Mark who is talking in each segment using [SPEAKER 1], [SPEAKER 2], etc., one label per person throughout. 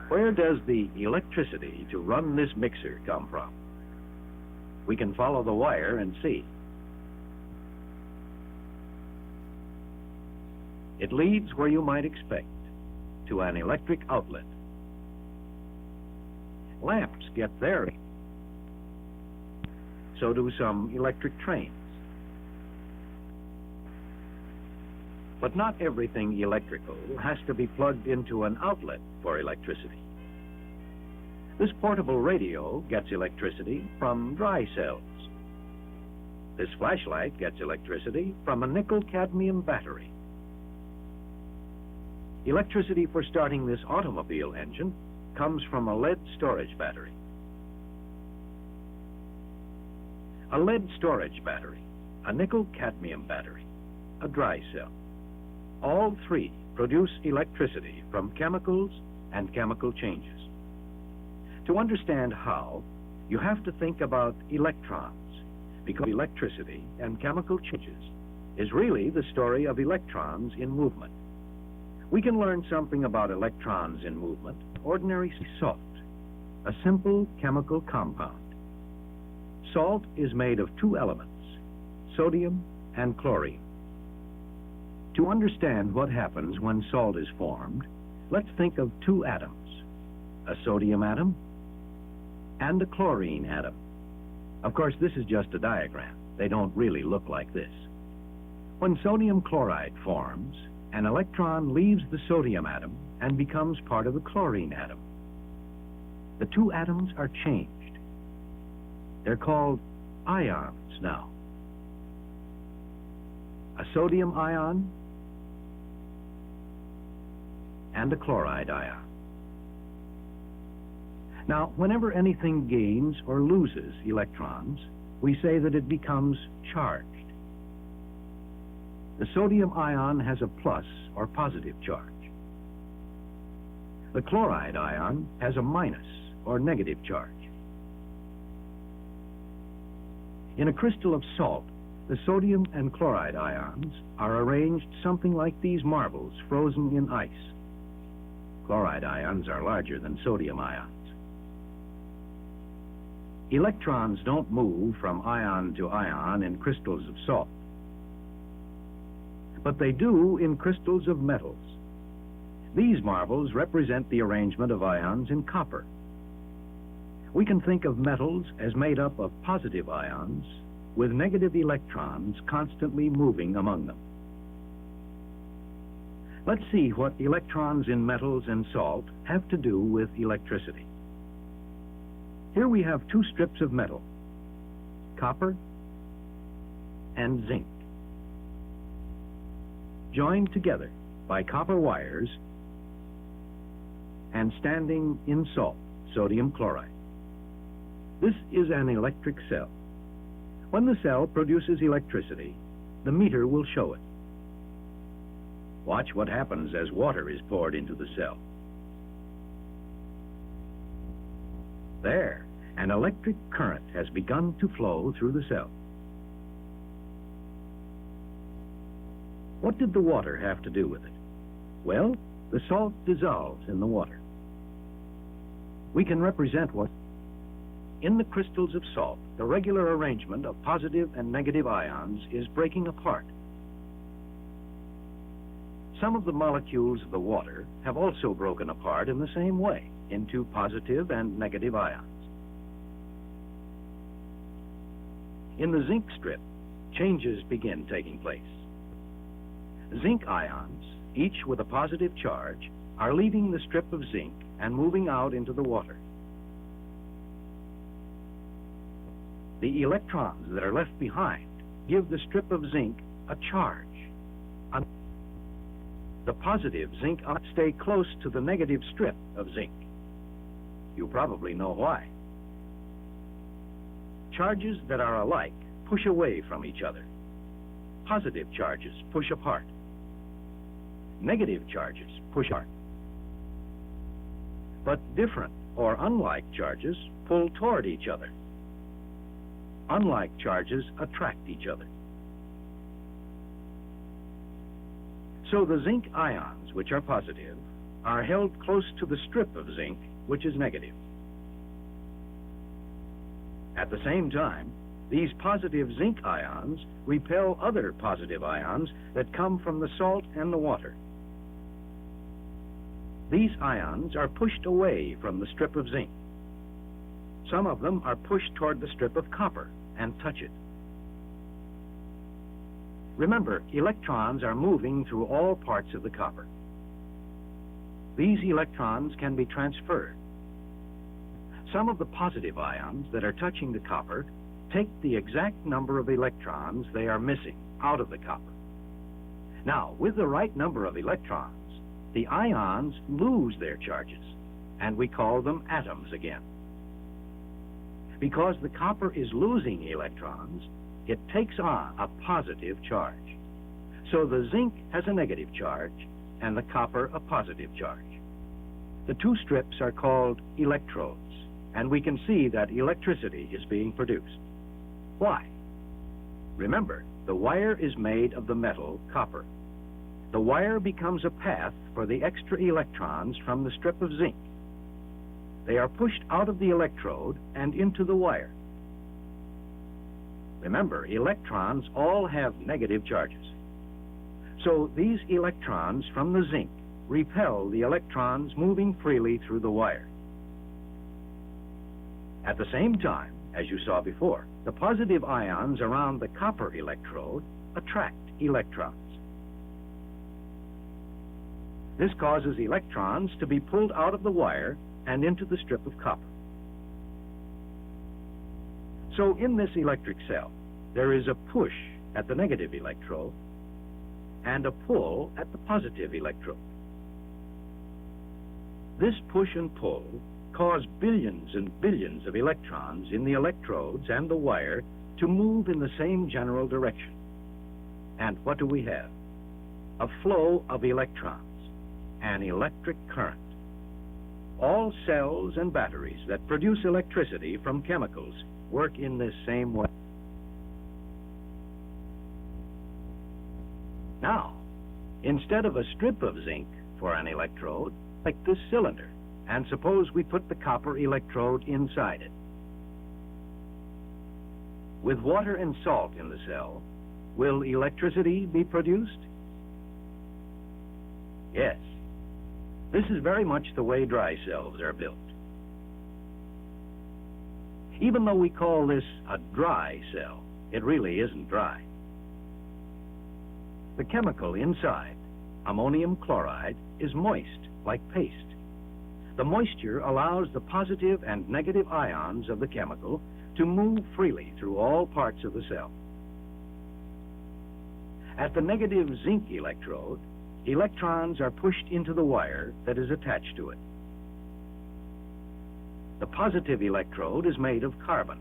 [SPEAKER 1] Where does the electricity to run this mixer come from? We can follow the wire and see. It leads where you might expect, to an electric outlet. Lamps get there. So do some electric trains. But not everything electrical has to be plugged into an outlet for electricity. This portable radio gets electricity from dry cells. This flashlight gets electricity from a nickel-cadmium battery. Electricity for starting this automobile engine comes from a lead storage battery. A lead storage battery, a nickel-cadmium battery, a dry cell. All three produce electricity from chemicals and chemical changes. To understand how, you have to think about electrons, because electricity and chemical changes is really the story of electrons in movement. We can learn something about electrons in movement, ordinary salt, a simple chemical compound. Salt is made of two elements, sodium and chlorine. To understand what happens when salt is formed, let's think of two atoms, a sodium atom and a chlorine atom. Of course, this is just a diagram. They don't really look like this. When sodium chloride forms, an electron leaves the sodium atom and becomes part of the chlorine atom. The two atoms are changed. They're called ions now. A sodium ion and a chloride ion. Now, whenever anything gains or loses electrons, we say that it becomes charged. The sodium ion has a plus or positive charge. The chloride ion has a minus or negative charge. In a crystal of salt, the sodium and chloride ions are arranged something like these marbles frozen in ice. Chloride ions are larger than sodium ions. Electrons don't move from ion to ion in crystals of salt, but they do in crystals of metals. These marbles represent the arrangement of ions in copper. We can think of metals as made up of positive ions with negative electrons constantly moving among them. Let's see what electrons in metals and salt have to do with electricity. Here we have two strips of metal, copper and zinc, joined together by copper wires and standing in salt, sodium chloride. This is an electric cell. When the cell produces electricity, the meter will show it. Watch what happens as water is poured into the cell. There, an electric current has begun to flow through the cell. What did the water have to do with it? Well, the salt dissolves in the water. We can represent what in the crystals of salt, the regular arrangement of positive and negative ions is breaking apart. Some of the molecules of the water have also broken apart in the same way into positive and negative ions. In the zinc strip, changes begin taking place. Zinc ions, each with a positive charge, are leaving the strip of zinc and moving out into the water. The electrons that are left behind give the strip of zinc a charge. The positive zinc ions stay close to the negative strip of zinc. You probably know why. Charges that are alike push away from each other. Positive charges push apart. Negative charges push apart. But different or unlike charges pull toward each other. Unlike charges attract each other. So the zinc ions, which are positive, are held close to the strip of zinc, which is negative. At the same time, these positive zinc ions repel other positive ions that come from the salt and the water. These ions are pushed away from the strip of zinc. Some of them are pushed toward the strip of copper and touch it. Remember, electrons are moving through all parts of the copper. These electrons can be transferred. Some of the positive ions that are touching the copper take the exact number of electrons they are missing out of the copper. Now, with the right number of electrons, the ions lose their charges, and we call them atoms again. Because the copper is losing electrons, it takes on a positive charge. So the zinc has a negative charge, and the copper a positive charge. The two strips are called electrodes, and we can see that electricity is being produced. Why? Remember, the wire is made of the metal copper. The wire becomes a path for the extra electrons from the strip of zinc. They are pushed out of the electrode and into the wire. Remember, electrons all have negative charges. So these electrons from the zinc repel the electrons moving freely through the wire. At the same time, as you saw before, the positive ions around the copper electrode attract electrons. This causes electrons to be pulled out of the wire and into the strip of copper. So in this electric cell, there is a push at the negative electrode and a pull at the positive electrode. This push and pull cause billions and billions of electrons in the electrodes and the wire to move in the same general direction. And what do we have? A flow of electrons, an electric current. All cells and batteries that produce electricity from chemicals work in this same way. Now, instead of a strip of zinc for an electrode, like this cylinder, and suppose we put the copper electrode inside it. With water and salt in the cell, will electricity be produced? Yes. This is very much the way dry cells are built. Even though we call this a dry cell, it really isn't dry. The chemical inside, ammonium chloride, is moist, like paste. The moisture allows the positive and negative ions of the chemical to move freely through all parts of the cell. At the negative zinc electrode, electrons are pushed into the wire that is attached to it. The positive electrode is made of carbon.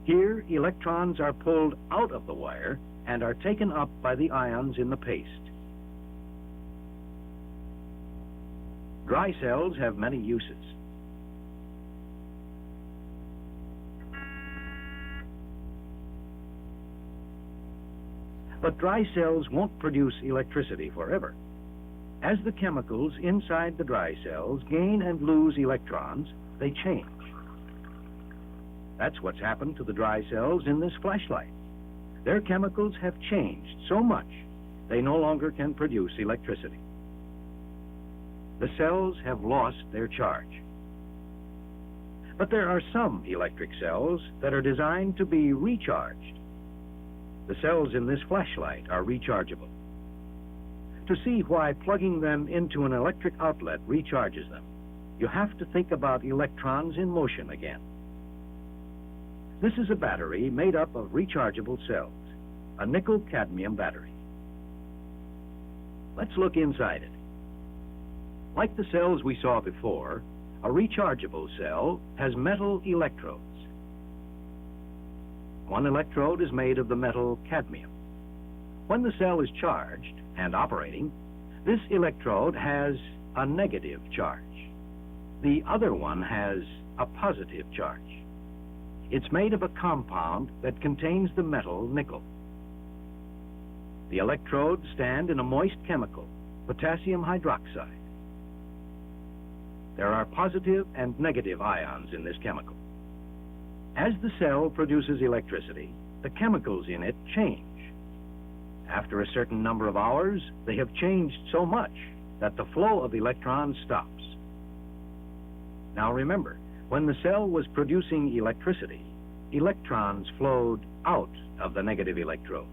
[SPEAKER 1] Here, electrons are pulled out of the wire and are taken up by the ions in the paste. Dry cells have many uses. But dry cells won't produce electricity forever. As the chemicals inside the dry cells gain and lose electrons, they change. That's what's happened to the dry cells in this flashlight. Their chemicals have changed so much, they no longer can produce electricity. The cells have lost their charge. But there are some electric cells that are designed to be recharged. The cells in this flashlight are rechargeable. To see why plugging them into an electric outlet recharges them, you have to think about electrons in motion again. This is a battery made up of rechargeable cells, a nickel-cadmium battery. Let's look inside it. Like the cells we saw before, a rechargeable cell has metal electrodes. One electrode is made of the metal cadmium. When the cell is charged and operating, this electrode has a negative charge. The other one has a positive charge. It's made of a compound that contains the metal nickel. The electrodes stand in a moist chemical, potassium hydroxide. There are positive and negative ions in this chemical. As the cell produces electricity, the chemicals in it change. After a certain number of hours, they have changed so much that the flow of electrons stops. Now remember, when the cell was producing electricity, electrons flowed out of the negative electrode.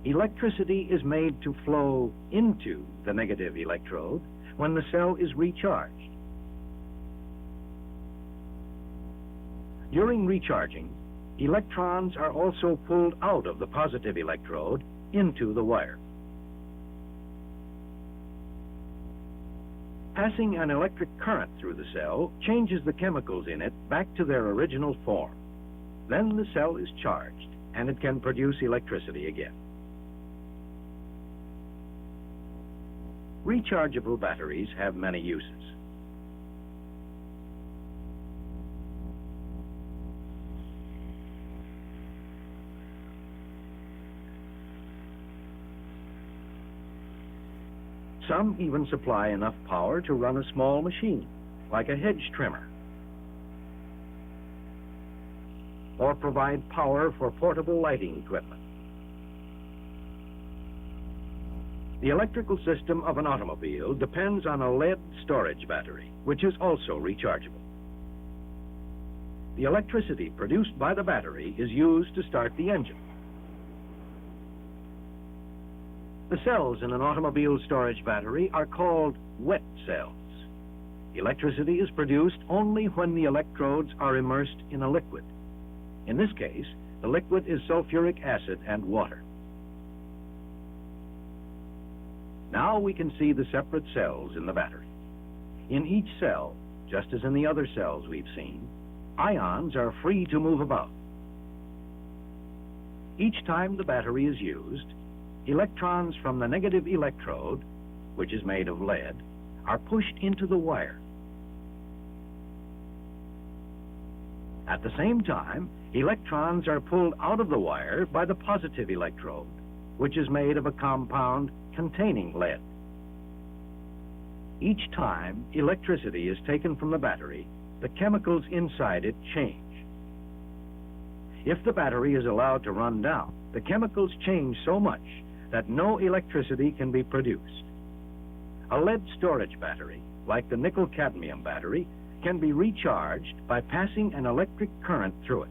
[SPEAKER 1] Electricity is made to flow into the negative electrode when the cell is recharged. During recharging, electrons are also pulled out of the positive electrode into the wire. Passing an electric current through the cell changes the chemicals in it back to their original form. Then the cell is charged, and it can produce electricity again. Rechargeable batteries have many uses. Some even supply enough power to run a small machine, like a hedge trimmer, or provide power for portable lighting equipment. The electrical system of an automobile depends on a lead storage battery, which is also rechargeable. The electricity produced by the battery is used to start the engine. The cells in an automobile storage battery are called wet cells. Electricity is produced only when the electrodes are immersed in a liquid. In this case, the liquid is sulfuric acid and water. Now we can see the separate cells in the battery. In each cell, just as in the other cells we've seen, ions are free to move about. Each time the battery is used, electrons from the negative electrode, which is made of lead, are pushed into the wire. At the same time, electrons are pulled out of the wire by the positive electrode, which is made of a compound containing lead. Each time electricity is taken from the battery, the chemicals inside it change. If the battery is allowed to run down, the chemicals change so much that no electricity can be produced. A lead storage battery, like the nickel-cadmium battery, can be recharged by passing an electric current through it.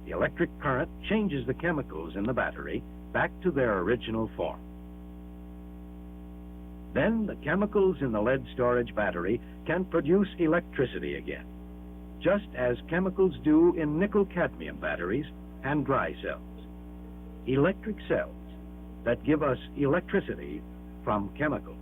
[SPEAKER 1] The electric current changes the chemicals in the battery back to their original form. Then the chemicals in the lead storage battery can produce electricity again, just as chemicals do in nickel-cadmium batteries and dry cells. Electric cells that give us electricity from chemicals.